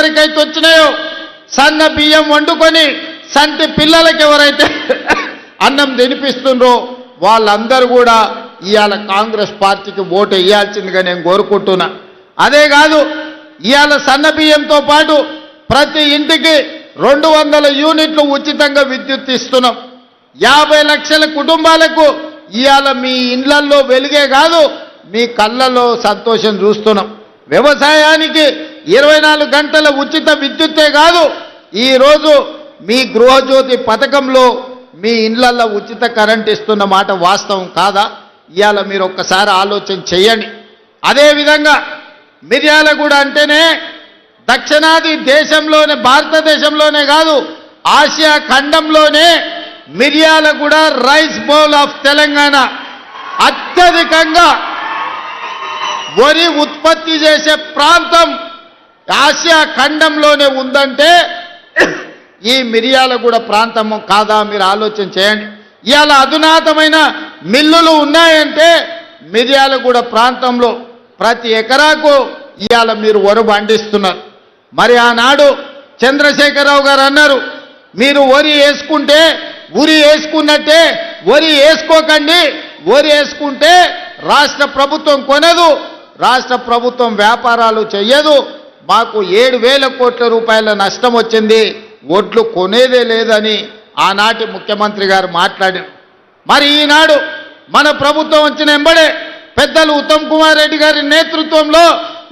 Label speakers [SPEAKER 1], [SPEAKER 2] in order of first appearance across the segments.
[SPEAKER 1] ఎవరెవరికైతే వచ్చినాయో సన్న బియ్యం వండుకొని సంటి పిల్లలకి ఎవరైతే అన్నం తినిపిస్తుండ్రో వాళ్ళందరూ కూడా ఇవాళ కాంగ్రెస్ పార్టీకి ఓటు వేయాల్సిందిగా నేను కోరుకుంటున్నా. అదే కాదు, ఇవాళ సన్న బియ్యంతో పాటు ప్రతి ఇంటికి 200 యూనిట్లు ఉచితంగా విద్యుత్ ఇస్తున్నాం. 50 లక్షల కుటుంబాలకు ఇవాళ మీ ఇళ్లల్లో వెలుగే కాదు, మీ కళ్ళల్లో సంతోషం చూస్తున్నాం. వ్యవసాయానికి 24 గంటల ఉచిత విద్యుత్తే కాదు, ఈరోజు మీ గృహజ్యోతి పథకంలో మీ ఇళ్లల్లో ఉచిత కరెంట్ ఇస్తున్న మాట వాస్తవం కాదా? ఇవాళ మీరు ఒక్కసారి ఆలోచన చేయండి. అదేవిధంగా మిర్యాలగూడ అంటేనే దక్షిణాది దేశంలోనే, భారతదేశంలోనే కాదు ఆసియా ఖండంలోనే Miryalaguda rice bowl of Telangana అత్యధికంగా వరి ఉత్పత్తి చేసే ప్రాంతం ఆసియా ఖండంలోనే ఉందంటే ఈ మిర్యాలగూడ ప్రాంతం కాదా? మీరు ఆలోచన చేయండి. ఇవాళ అధునాతమైన మిల్లులు ఉన్నాయంటే మిర్యాలగూడ ప్రాంతంలో ప్రతి ఎకరాకు ఇవాళ మీరు వరి పండిస్తున్నారు. మరి ఆనాడు చంద్రశేఖరరావు గారు అన్నారు, మీరు వరి వేసుకుంటే ఉరి వేసుకున్నట్టే వరి వేసుకోకండి, వరి వేసుకుంటే రాష్ట్ర ప్రభుత్వం కొనదు, రాష్ట్ర ప్రభుత్వం వ్యాపారాలు చెయ్యదు, మాకు 7,000 కోట్ల రూపాయల నష్టం వచ్చింది, ఒడ్లు కొనేదే లేదని ఆనాటి ముఖ్యమంత్రి గారు మాట్లాడారు. మరి ఈనాడు మన ప్రభుత్వం వచ్చిన ఎంబడే పెద్దలు ఉత్తమ్ కుమార్ రెడ్డి గారి నేతృత్వంలో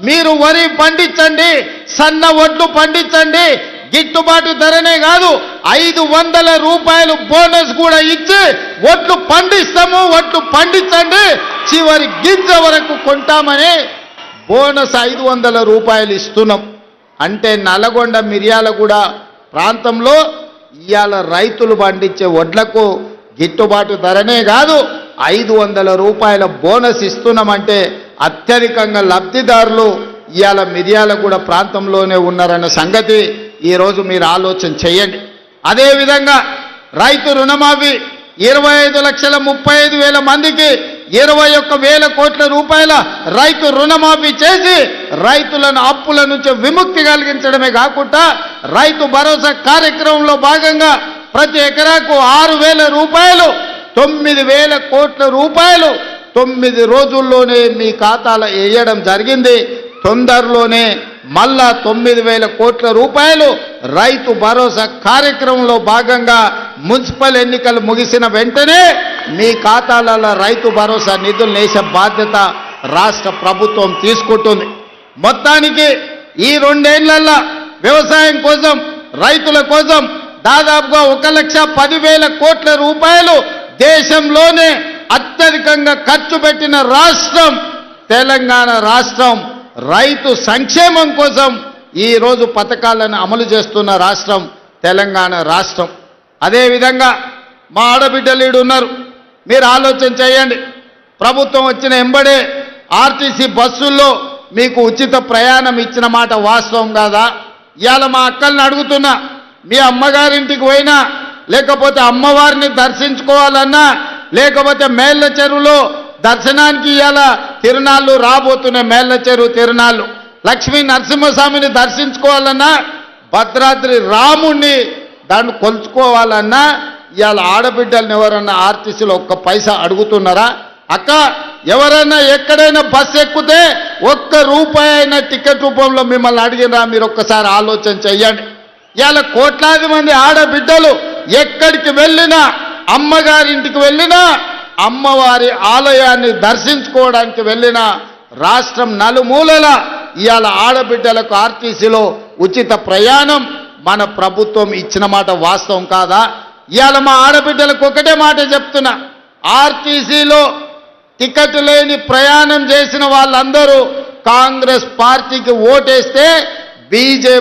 [SPEAKER 1] మీరు వరి పండించండి, సన్న ఒడ్లు పండించండి, గిట్టుబాటు ధరనే కాదు 500 రూపాయలు బోనస్ కూడా ఇచ్చి ఒడ్లు పండిస్తాము, ఒడ్లు పండించండి, చివరి గింజ వరకు కొంటామని బోనస్ 500 రూపాయలు ఇస్తున్నాం. అంటే నల్గొండ మిర్యాలగూడ ప్రాంతంలో ఇవాళ రైతులు పండించే వడ్లకు గిట్టుబాటు ధరనే కాదు 500 రూపాయల బోనస్ ఇస్తున్నామంటే అత్యధికంగా లబ్ధిదారులు ఇవాళ మిర్యాలగూడ ప్రాంతంలోనే ఉన్నారన్న సంగతి ఈరోజు మీరు ఆలోచన చేయండి. అదేవిధంగా రైతు రుణమాఫీ 25,35,000 మందికి 21,000 కోట్ల రూపాయల రైతు రుణమాఫీ చేసి రైతులను అప్పుల నుంచి విముక్తి కలిగించడమే కాకుండా రైతు భరోసా కార్యక్రమంలో భాగంగా ప్రతి ఎకరాకు 6,000 రూపాయలు, 9,000 కోట్ల రూపాయలు 9 రోజుల్లోనే మీ ఖాతాలో వేయడం జరిగింది. తొందరలోనే మళ్ళా 9,000 కోట్ల రూపాయలు రైతు భరోసా కార్యక్రమంలో భాగంగా మున్సిపల్ ఎన్నికలు ముగిసిన వెంటనే మీ ఖాతాలలో రైతు భరోసా నిధులు వేసే బాధ్యత రాష్ట్ర ప్రభుత్వం తీసుకుంటుంది. మొత్తానికి ఈ 2 ఏళ్లలో వ్యవసాయం కోసం, రైతుల కోసం దాదాపుగా 1,10,000 కోట్ల రూపాయలు దేశంలోనే అత్యధికంగా ఖర్చు పెట్టిన రాష్ట్రం తెలంగాణ రాష్ట్రం. రైతు సంక్షేమం కోసం ఈరోజు పథకాలను అమలు చేస్తున్న రాష్ట్రం తెలంగాణ రాష్ట్రం. అదేవిధంగా మా ఆడబిడ్డలు ఉన్నారు, మీరు ఆలోచన చేయండి. ప్రభుత్వం వచ్చిన ఎంబడే ఆర్టీసీ బస్సుల్లో మీకు ఉచిత ప్రయాణం ఇచ్చిన మాట వాస్తవం కాదా? ఇవాళ మా అక్కల్ని అడుగుతున్నా, మీ అమ్మగారింటికి పోయినా, లేకపోతే అమ్మవారిని దర్శించుకోవాలన్నా, లేకపోతే మేళ్ళ చెరువులో దర్శనానికి ఇవాళ తిరునాళ్ళు రాబోతున్నాయి, మేళ్ళ చెరువు తిరునాళ్ళు, లక్ష్మీ నరసింహస్వామిని దర్శించుకోవాలన్నా, భద్రాద్రి రాముణ్ణి దాన్ని కొలుచుకోవాలన్నా ఇవాళ ఆడబిడ్డలను ఎవరన్నా ఆర్టీసీలో 1 పైసా అడుగుతున్నారా? అక్క, ఎవరైనా ఎక్కడైనా బస్సు ఎక్కితే 1 రూపాయి అయినా టికెట్ రూపంలో మిమ్మల్ని అడిగినా? మీరు ఒక్కసారి ఆలోచన చెయ్యండి. ఇవాళ కోట్లాది మంది ఆడబిడ్డలు ఎక్కడికి వెళ్ళినా, అమ్మగారింటికి వెళ్ళినా, అమ్మవారి ఆలయాన్ని దర్శించుకోవడానికి వెళ్ళినా, రాష్ట్రం నలుమూలల ఇవాళ ఆడబిడ్డలకు ఆర్టీసీలో ఉచిత ప్రయాణం మన ప్రభుత్వం ఇచ్చిన మాట వాస్తవం కాదా? ఇవాళ మా ఆడబిడ్డలకు ఒకటే మాట చెప్తున్నా, ఆర్టీసీలో టికెట్ లేని ప్రయాణం చేసిన వాళ్ళందరూ కాంగ్రెస్ పార్టీకి ఓటేస్తే బీజేపీ